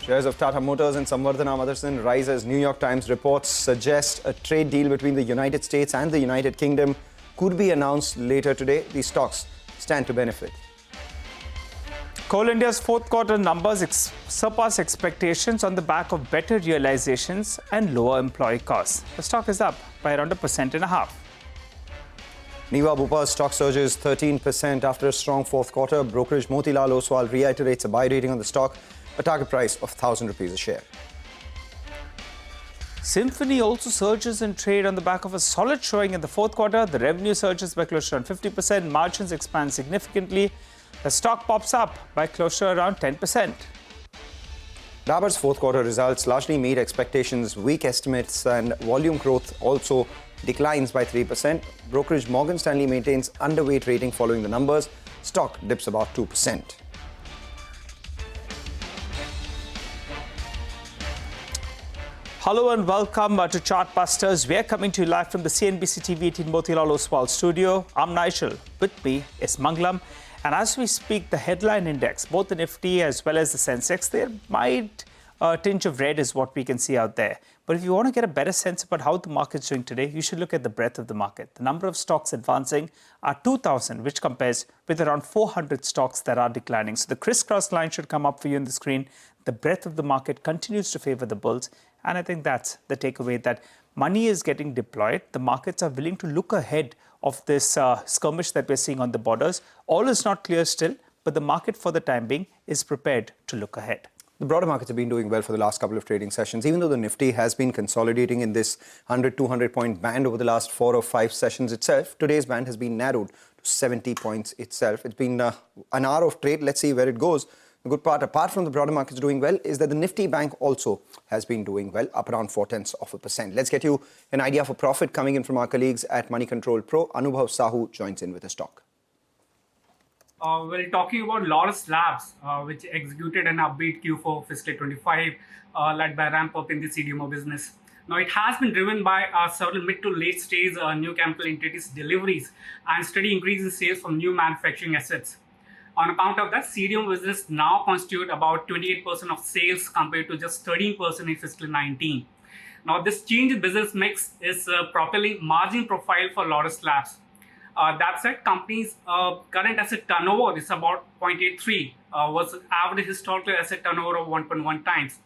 Shares of Tata Motors and Samvardhana Motherson rise as New York Times reports suggest a trade deal between the United States and the United Kingdom could be announced later today. These stocks stand to benefit. Coal India's fourth quarter numbers surpass expectations on the back of better realizations and lower employee costs. The stock is up by around 1.5%. Niva Bupa's stock surges 13% after a strong fourth quarter. Brokerage Motilal Oswal reiterates a buy rating on the stock, a target price of 1,000 rupees a share. Symphony also surges in trade on the back of a solid showing in the fourth quarter. The revenue surges by close to around 50%. Margins expand significantly. The stock pops up by close to around 10%. Dabur's fourth quarter results largely meet expectations. Weak estimates and volume growth also declines by 3%. Brokerage Morgan Stanley maintains underweight rating following the numbers. Stock dips about 2%. Hello and welcome to Chartbusters. We are coming to you live from the CNBC-TV18 Motilal Oswal studio. I'm Nigel. With me is Mangalam. And as we speak, the headline index, both the Nifty as well as the Sensex, there might tinge of red is what we can see out there. But if you want to get a better sense about how the market's doing today, you should look at the breadth of the market. The number of stocks advancing are 2,000, which compares with around 400 stocks that are declining. So the crisscross line should come up for you on the screen. The breadth of the market continues to favor the bulls. And I think that's the takeaway, that money is getting deployed. The markets are willing to look ahead of this skirmish that we're seeing on the borders. All is not clear still, but the market for the time being is prepared to look ahead. The broader markets have been doing well for the last couple of trading sessions. Even though the Nifty has been consolidating in this 100-200 point band over the last 4 or 5 sessions itself, today's band has been narrowed to 70 points itself. It's been an hour of trade. Let's see where it goes. The good part, apart from the broader markets doing well, is that the Nifty Bank also has been doing well, up around 0.4%. Let's get you an idea for profit coming in from our colleagues at Money Control Pro. Anubhav Sahu joins in with a stock. We're talking about Laurus Labs, which executed an upbeat Q4 fiscal 25, led by ramp up in the CDMO business. Now, it has been driven by several mid to late stage new chemical entities deliveries and steady increase in sales from new manufacturing assets. On account of that, CDMO business now constitute about 28% of sales compared to just 13% in fiscal 19. Now, this change in business mix is propelling margin profile for Laurus Labs. That said, company's current asset turnover is about 0.83 versus average historical asset turnover of 1.1 times.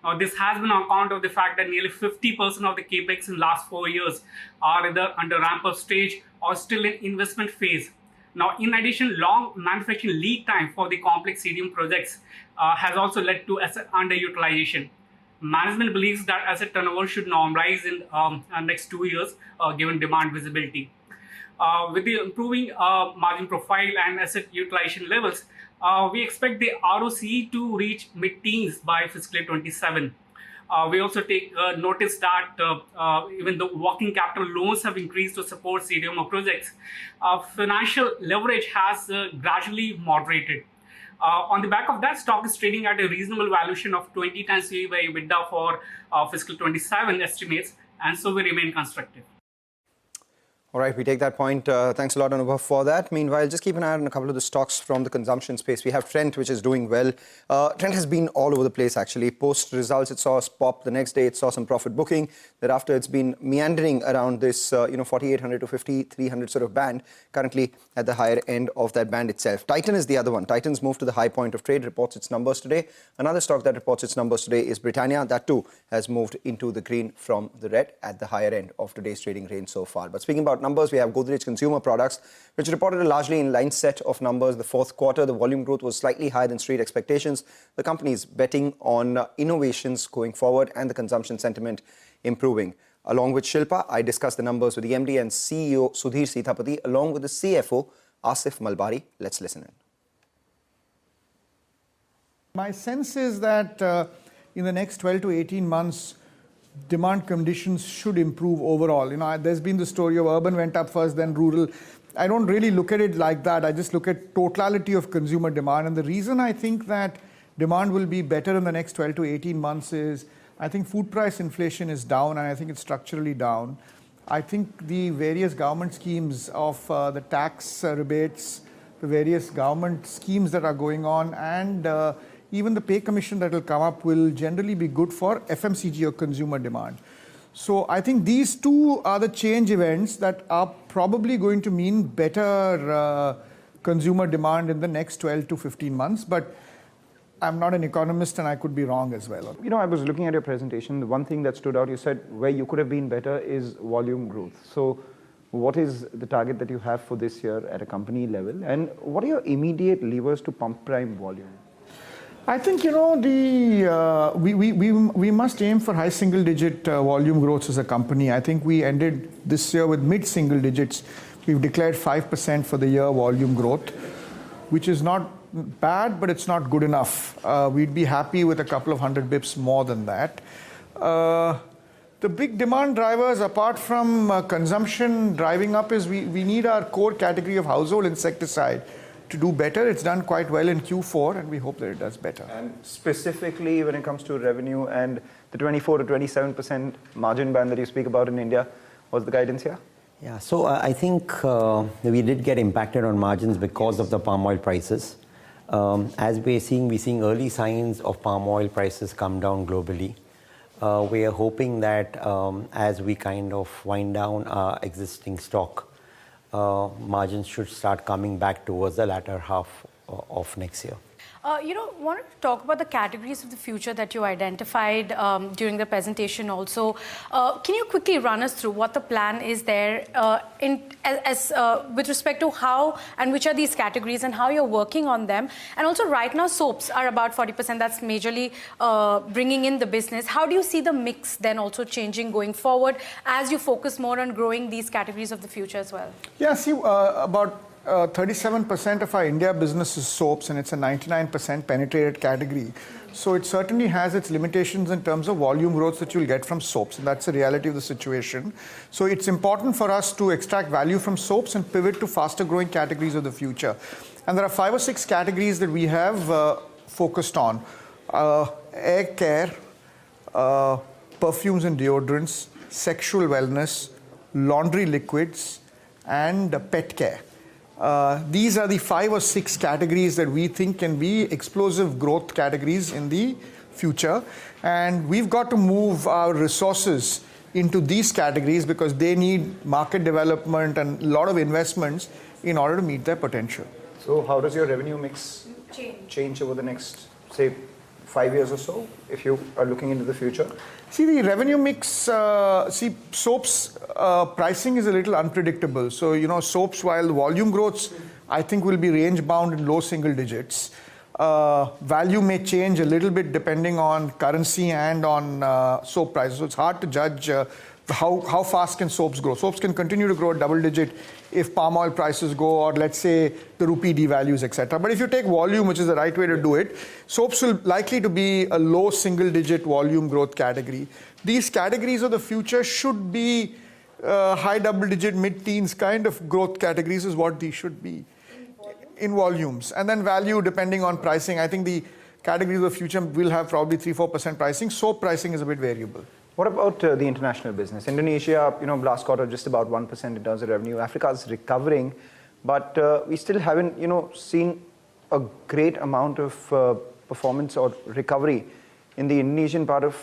Now, this has been on account of the fact that nearly 50% of the capex in the last 4 years are either under ramp-up stage or still in investment phase. Now, in addition, long manufacturing lead time for the complex CDMO projects has also led to asset underutilization. Management believes that asset turnover should normalize in next 2 years, given demand visibility. With the improving margin profile and asset utilization levels, we expect the ROCE to reach mid-teens by fiscal 27. We also take notice that even though working capital loans have increased to support CDMO projects, financial leverage has gradually moderated. On the back of that, stock is trading at a reasonable valuation of 20 times EV by EBITDA for fiscal 27 estimates, and so we remain constructive. All right, we take that point. Thanks a lot, Anubhav, for that. Meanwhile, just keep an eye on a couple of the stocks from the consumption space. We have Trent, which is doing well. Trent has been all over the place, actually. Post results, it saw a pop. The next day, it saw some profit booking. Thereafter, it's been meandering around this, 4,800 to 5,300 sort of band, currently at the higher end of that band itself. Titan is the other one. Titan's moved to the high point of trade, reports its numbers today. Another stock that reports its numbers today is Britannia. That too has moved into the green from the red at the higher end of today's trading range so far. But speaking about numbers, we have Godrej Consumer Products, which reported a largely in-line set of numbers. The fourth quarter, the volume growth was slightly higher than street expectations. The company is betting on innovations going forward and the consumption sentiment improving. Along with Shilpa, I discussed the numbers with the MD and CEO Sudhir Sithapati, along with the CFO Asif Malbari. Let's listen in. My sense is that in the next 12 to 18 months, demand conditions should improve overall. There's been the story of urban went up first, then rural. I don't really look at it like that. I just look at totality of consumer demand. And the reason I think that demand will be better in the next 12 to 18 months is I think food price inflation is down, and I think it's structurally down. I think the various government schemes of the tax rebates, the various government schemes that are going on, and even the pay commission that will come up will generally be good for FMCG or consumer demand. So I think these two are the change events that are probably going to mean better consumer demand in the next 12 to 15 months. But I'm not an economist and I could be wrong as well. You know, I was looking at your presentation. The one thing that stood out, you said where you could have been better is volume growth. So what is the target that you have for this year at a company level? And what are your immediate levers to pump prime volume? I think, you know, we must aim for high single-digit volume growth as a company. I think we ended this year with mid-single digits. We've declared 5% for the year volume growth, which is not bad, but it's not good enough. We'd be happy with a couple of 100 bips more than that. The big demand drivers, apart from consumption driving up, is we need our core category of household insecticide to do better. It's done quite well in Q4, and we hope that it does better. And specifically when it comes to revenue and the 24 to 27% margin band that you speak about in India, what's the guidance here? Yeah, so I think we did get impacted on margins because of the palm oil prices. As we're seeing early signs of palm oil prices come down globally. We are hoping that as we kind of wind down our existing stock, margins should start coming back towards the latter half of next year. Wanted to talk about the categories of the future that you identified during the presentation also. Can you quickly run us through what the plan is there with respect to how and which are these categories and how you're working on them? And also right now soaps are about 40%. That's majorly bringing in the business. How do you see the mix then also changing going forward as you focus more on growing these categories of the future as well? Yeah, see, about 37% of our India business is soaps, and it's a 99% penetrated category. So it certainly has its limitations in terms of volume growth that you'll get from soaps, and that's the reality of the situation. So it's important for us to extract value from soaps and pivot to faster growing categories of the future. And there are 5 or 6 categories that we have focused on. Air care, perfumes and deodorants, sexual wellness, laundry liquids, and pet care. These are the 5 or 6 categories that we think can be explosive growth categories in the future. And we've got to move our resources into these categories because they need market development and a lot of investments in order to meet their potential. So how does your revenue mix change over the next, say, 5 years or so, if you are looking into the future? See, the revenue mix, soaps pricing is a little unpredictable. So, you know, soaps, while the volume growths, I think will be range bound in low single digits. Value may change a little bit depending on currency and on soap prices. So it's hard to judge how fast can soaps grow. Soaps can continue to grow at double digit if palm oil prices go, or let's say the rupee devalues, etc. But if you take volume, which is the right way to do it, soaps will likely to be a low single digit volume growth category. These categories of the future should be high double digit, mid-teens kind of growth categories is what these should be in volumes. And then value depending on pricing. I think the categories of the future will have probably 3-4% pricing. Soap pricing is a bit variable. What about the international business? Indonesia, you know, last quarter just about 1% in terms of revenue. Africa is recovering, but we still haven't, you know, seen a great amount of performance or recovery in the Indonesian part of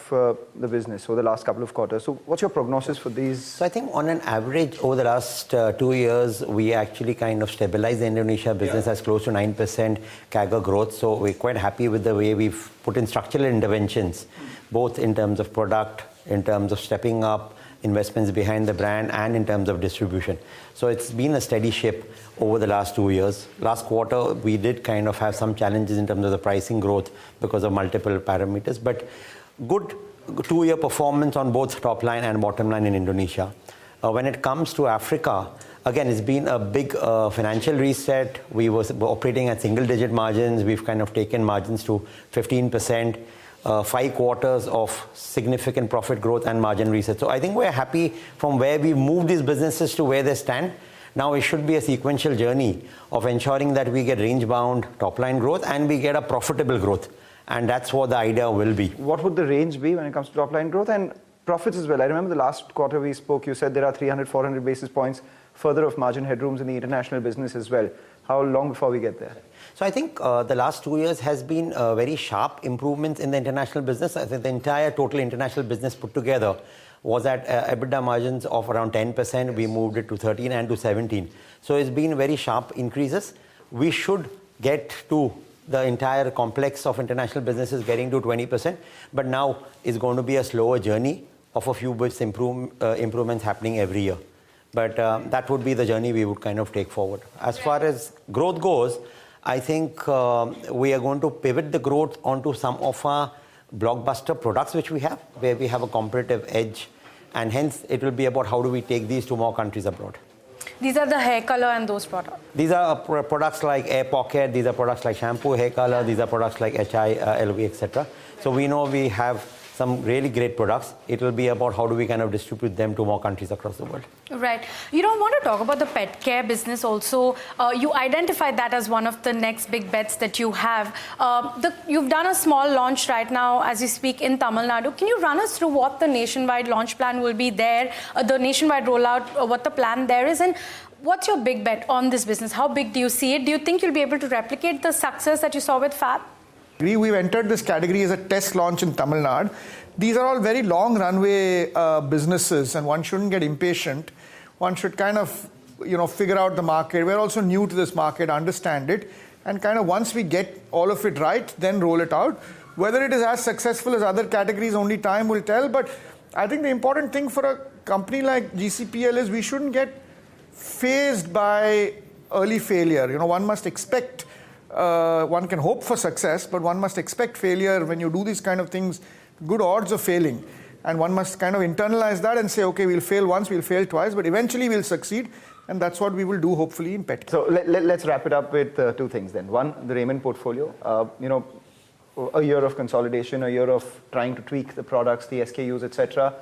the business over the last couple of quarters. So what's your prognosis for these? So I think on an average over the last 2 years, we actually kind of stabilized the Indonesia business as close to 9% CAGR growth. So we're quite happy with the way we've put in structural interventions, both in terms of product, in terms of stepping up investments behind the brand, and in terms of distribution. So it's been a steady ship over the last 2 years. Last quarter, we did kind of have some challenges in terms of the pricing growth because of multiple parameters, but good 2-year performance on both top line and bottom line in Indonesia. When it comes to Africa, again, it's been a big financial reset. We were operating at single-digit margins. We've kind of taken margins to 15%. 5 quarters of significant profit growth and margin reset. So I think we're happy from where we moved these businesses to where they stand. Now it should be a sequential journey of ensuring that we get range-bound top-line growth and we get a profitable growth. And that's what the idea will be. What would the range be when it comes to top-line growth and profits as well? I remember the last quarter we spoke, you said there are 300, 400 basis points further of margin headrooms in the international business as well. How long before we get there? So I think the last 2 years has been very sharp improvements in the international business. I think the entire total international business put together was at EBITDA margins of around 10%. We moved it to 13 and to 17. So it's been very sharp increases. We should get to the entire complex of international businesses getting to 20%. But now it's going to be a slower journey of a few bits improvements happening every year. But that would be the journey we would kind of take forward. As far as growth goes, I think we are going to pivot the growth onto some of our blockbuster products which we have, where we have a competitive edge, and hence it will be about how do we take these to more countries abroad. These are the hair color and those products? These are products like Air Pocket, these are products like shampoo, hair color, these are products like HI, LV, etc. So we know we have some really great products. It will be about how do we kind of distribute them to more countries across the world. Right. You don't want to talk about the pet care business also. You identified that as one of the next big bets that you have. You've done a small launch right now as you speak in Tamil Nadu. Can you run us through what the nationwide launch plan will be there, the nationwide rollout, what the plan there is, and what's your big bet on this business? How big do you see it? Do you think you'll be able to replicate the success that you saw with Fab? We've entered this category as a test launch in Tamil Nadu. These are all very long runway businesses, and one shouldn't get impatient. One should kind of, figure out the market. We're also new to this market, understand it, and kind of once we get all of it right, then roll it out. Whether it is as successful as other categories, only time will tell. But I think the important thing for a company like GCPL is we shouldn't get fazed by early failure. One must expect. One can hope for success, but one must expect failure when you do these kind of things, good odds of failing. And one must kind of internalize that and say, okay, we'll fail once, we'll fail twice, but eventually we'll succeed. And that's what we will do, hopefully, in pet care. So let's wrap it up with two things then. One, the Raymond portfolio. A year of consolidation, a year of trying to tweak the products, the SKUs, etc.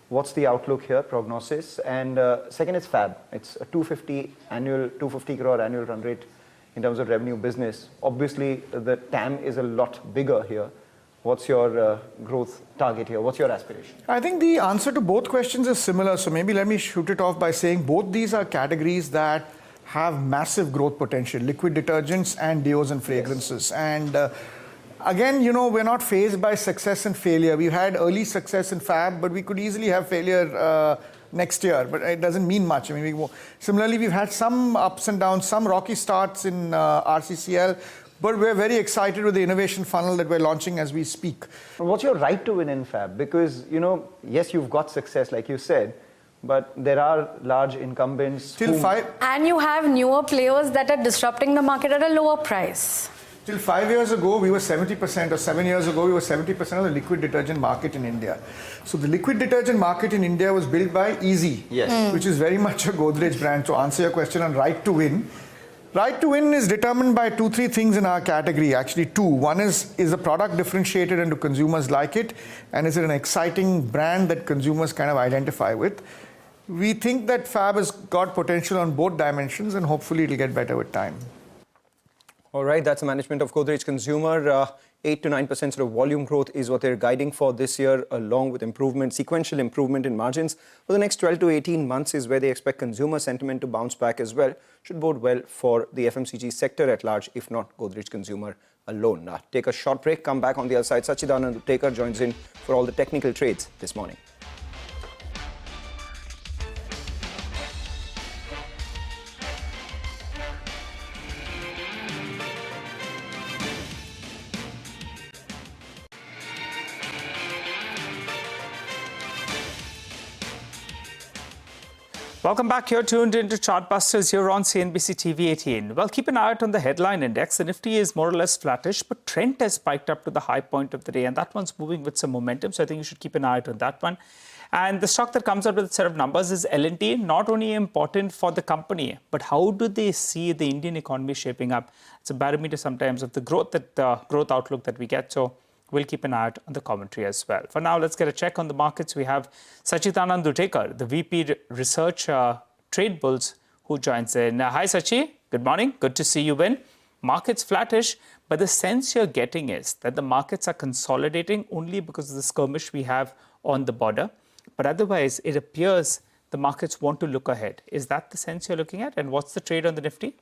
What's the outlook here, prognosis? And second is Fab. It's a 250 crore annual run rate in terms of revenue business. Obviously, the TAM is a lot bigger here. What's your growth target here? What's your aspiration? I think the answer to both questions is similar. So maybe let me shoot it off by saying both these are categories that have massive growth potential, liquid detergents and deos and fragrances. Yes. And again, we're not fazed by success and failure. We've had early success in Fab, but we could easily have failure next year, but it doesn't mean much. I mean, similarly, we've had some ups and downs, some rocky starts in RCCL, but we're very excited with the innovation funnel that we're launching as we speak. What's your right to win in Fab? Because, yes, you've got success, like you said, but there are large incumbents. And you have newer players that are disrupting the market at a lower price. Till 5 years ago, we were 70%, or 7 years ago, we were 70% of the liquid detergent market in India. So the liquid detergent market in India was built by Easy, yes, which is very much a Godrej brand. To answer your question on right to win, right to win is determined by 2-3 things in our category, actually 2. One is the product differentiated and do consumers like it? And is it an exciting brand that consumers kind of identify with? We think that Fab has got potential on both dimensions, and hopefully it'll get better with time. All right, that's the management of Godrej Consumer. 8 to 9% sort of volume growth is what they're guiding for this year, along with sequential improvement in margins. For the next 12 to 18 months is where they expect consumer sentiment to bounce back as well. Should bode well for the FMCG sector at large, if not Godrej Consumer alone. Now, take a short break, come back on the other side. Sachidanand Tekar joins in for all the technical trades this morning. Welcome back. You're tuned into Chartbusters here on CNBC-TV18. Well, keep an eye out on the headline index. The Nifty is more or less flattish, but Trent has spiked up to the high point of the day, and that one's moving with some momentum. So I think you should keep an eye out on that one. And the stock that comes out with a set of numbers is L&T, not only important for the company, but how do they see the Indian economy shaping up? It's a barometer sometimes of the growth outlook that we get. So we'll keep an eye out on the commentary as well. For now, let's get a check on the markets. We have Sachidanand Tekar, the VP Research Trade Bulls, who joins in. Hi, Sachi. Good morning. Good to see you in. Markets flattish, but the sense you're getting is that the markets are consolidating only because of the skirmish we have on the border. But otherwise, it appears the markets want to look ahead. Is that the sense you're looking at? And what's the trade on the Nifty?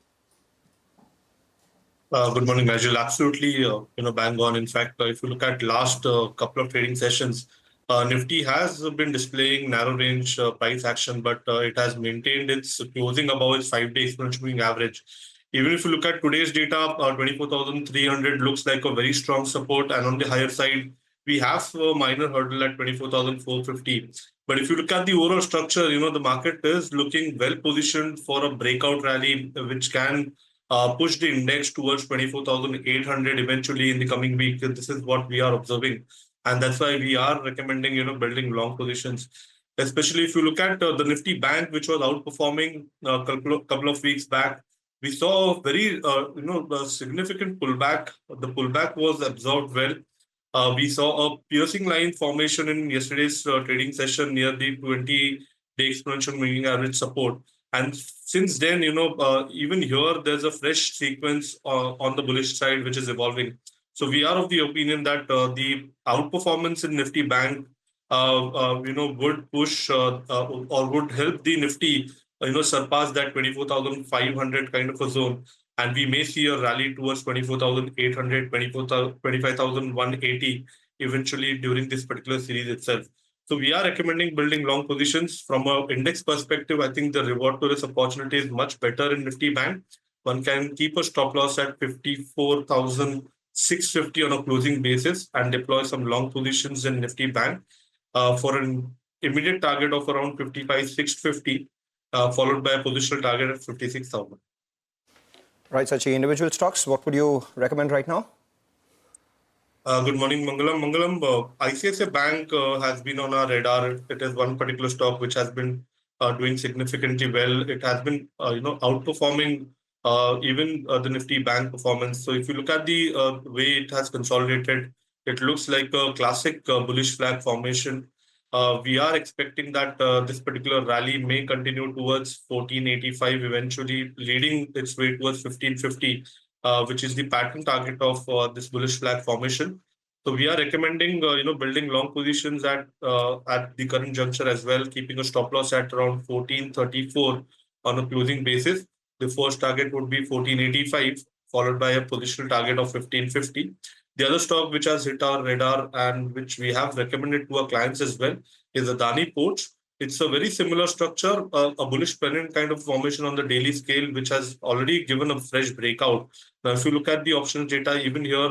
Good morning, Nigel. Absolutely, bang on. In fact, if you look at last couple of trading sessions, Nifty has been displaying narrow range price action, but it has maintained its closing above its 5-day exponential moving average. Even if you look at today's data, 24,300 looks like a very strong support, and on the higher side, we have a minor hurdle at 24,450. But if you look at the overall structure, the market is looking well positioned for a breakout rally, which can push the index towards 24,800 eventually in the coming week. This is what we are observing. And that's why we are recommending, building long positions. Especially if you look at the Nifty Bank, which was outperforming a couple of weeks back, we saw a very, a significant pullback. The pullback was absorbed well. We saw a piercing line formation in yesterday's trading session near the 20-day exponential moving average support. And since then, even here, there's a fresh sequence on the bullish side, which is evolving. So we are of the opinion that the outperformance in Nifty Bank, would push or would help the Nifty, surpass that 24,500 kind of a zone. And we may see a rally towards 24,800, 25,180 eventually during this particular series itself. So we are recommending building long positions. From an index perspective, I think the reward to risk opportunity is much better in Nifty Bank. One can keep a stop loss at 54,650 on a closing basis and deploy some long positions in Nifty Bank for an immediate target of around 55,650, followed by a positional target at 56,000. Right, Sachi, individual stocks, what would you recommend right now? Good morning, Mangalam. Mangalam, ICICI Bank has been on our radar. It is one particular stock which has been doing significantly well. It has been, outperforming even the Nifty Bank performance. So if you look at the way it has consolidated, it looks like a classic bullish flag formation. We are expecting that this particular rally may continue towards 1485, eventually leading its way towards 1550, which is the pattern target of this bullish flag formation. So we are recommending, building long positions at the current juncture as well, keeping a stop loss at around 1434 on a closing basis. The first target would be 1485, followed by a positional target of 1550. The other stock which has hit our radar and which we have recommended to our clients as well is Adani Ports. It's a very similar structure, a bullish pennant kind of formation on the daily scale, which has already given a fresh breakout. Now, if you look at the options data, even here,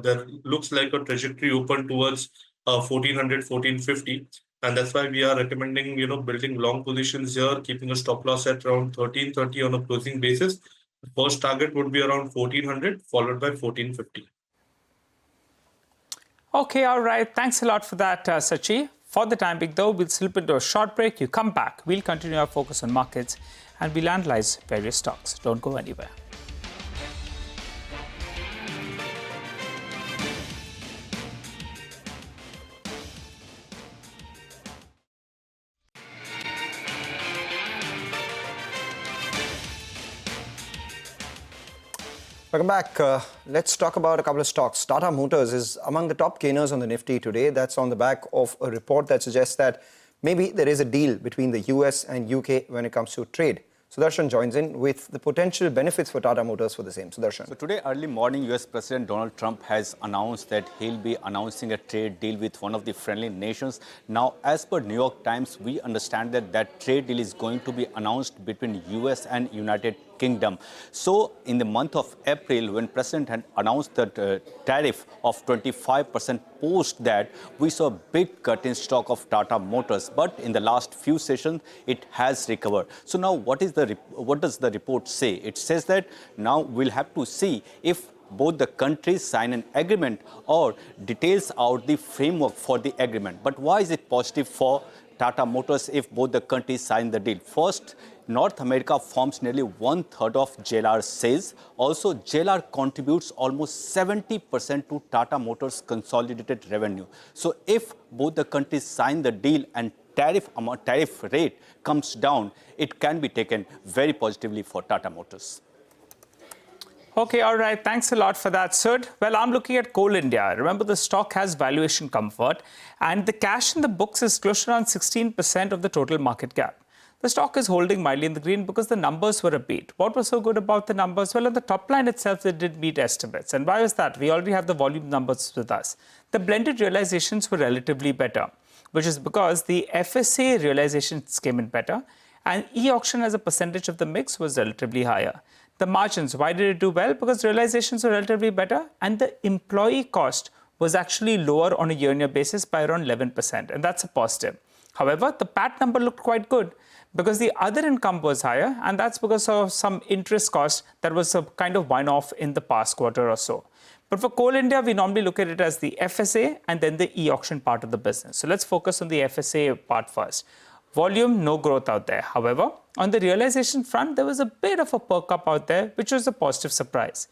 there looks like a trajectory open towards 1400, 1450. And that's why we are recommending, building long positions here, keeping a stop loss at around 1330 on a closing basis. The first target would be around 1400, followed by 1450. Okay, all right. Thanks a lot for that, Sachi. For the time being, though, we'll slip into a short break. You come back. We'll continue our focus on markets and we'll analyze various stocks. Don't go anywhere. Welcome back. Let's talk about a couple of stocks. Tata Motors is among the top gainers on the Nifty today. That's on the back of a report that suggests that maybe there is a deal between the US and UK when it comes to trade. Sudarshan joins in with the potential benefits for Tata Motors for the same. Sudarshan. So today, early morning, US President Donald Trump has announced that he'll be announcing a trade deal with one of the friendly nations. Now, as per New York Times, we understand that that trade deal is going to be announced between US and United Kingdom. So in the month of April, when President had announced the tariff of 25%, post that, we saw a big cut in stock of Tata Motors. But in the last few sessions, it has recovered. So now what does the report say? It says that now we'll have to see if both the countries sign an agreement or details out the framework for the agreement. But why is it positive for Tata Motors if both the countries sign the deal? First, North America forms nearly 1/3 of JLR's sales. Also, JLR contributes almost 70% to Tata Motors' consolidated revenue. So if both the countries sign the deal and tariff rate comes down, it can be taken very positively for Tata Motors. Okay, all right. Thanks a lot for that, Sud. Well, I'm looking at Coal India. Remember, the stock has valuation comfort and the cash in the books is close to around 16% of the total market cap. the stock is holding mildly in the green because the numbers were a beat. What was so good about the numbers? Well, on the top line itself, they did meet estimates. And why was that? We already have the volume numbers with us. The blended realizations were relatively better, which is because the FSA realizations came in better and e-auction as a percentage of the mix was relatively higher. The margins, why did it do well? Because realizations were relatively better and the employee cost was actually lower on a year-on-year basis by around 11%, and that's a positive. However, the PAT number looked quite good because the other income was higher, and that's because of some interest cost that was a kind of one-off in the past quarter or so. But for Coal India, we normally look at it as the FSA and then the e-auction part of the business. So let's focus on the FSA part first. Volume, no growth out there. However, on the realization front, there was a bit of a perk up out there, which was a positive surprise.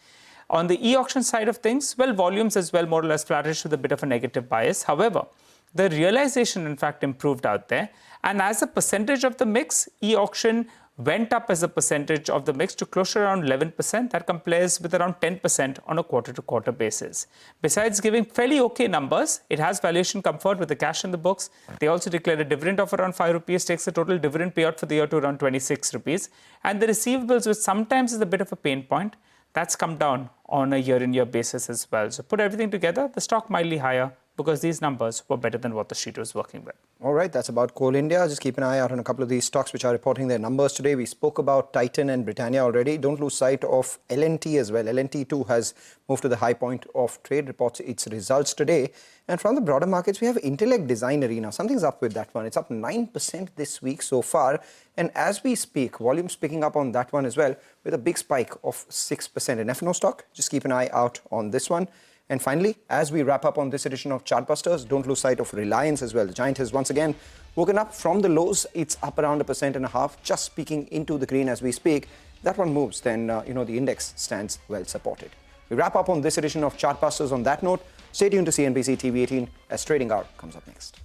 On the e-auction side of things, well, volumes as well more or less flattish with a bit of a negative bias. However, the realization, in fact, improved out there. And as a percentage of the mix, e-auction went up as a percentage of the mix to close to around 11%. That compares with around 10% on a quarter-to-quarter basis. Besides giving fairly okay numbers, it has valuation comfort with the cash in the books. They also declared a dividend of around 5 rupees, takes the total dividend payout for the year to around 26 rupees. And the receivables, which sometimes is a bit of a pain point, that's come down on a year-on-year basis as well. So put everything together, the stock mildly higher because these numbers were better than what the street was working with. All right, that's about Coal India. Just keep an eye out on a couple of these stocks which are reporting their numbers today. We spoke about Titan and Britannia already. Don't lose sight of L&T as well. L&T too has moved to the high point of trade, reports its results today. And from the broader markets, we have Intellect Design Arena. Something's up with that one. It's up 9% this week so far. And as we speak, volume's picking up on that one as well with a big spike of 6%. An F&O stock, just keep an eye out on this one. And finally, as we wrap up on this edition of Chartbusters, don't lose sight of Reliance as well. The giant has once again woken up from the lows. It's up around 1.5%, just peeking into the green as we speak. That one moves, then the index stands well supported. We wrap up on this edition of Chartbusters on that note. Stay tuned to CNBC TV18 as Trading Hour comes up next.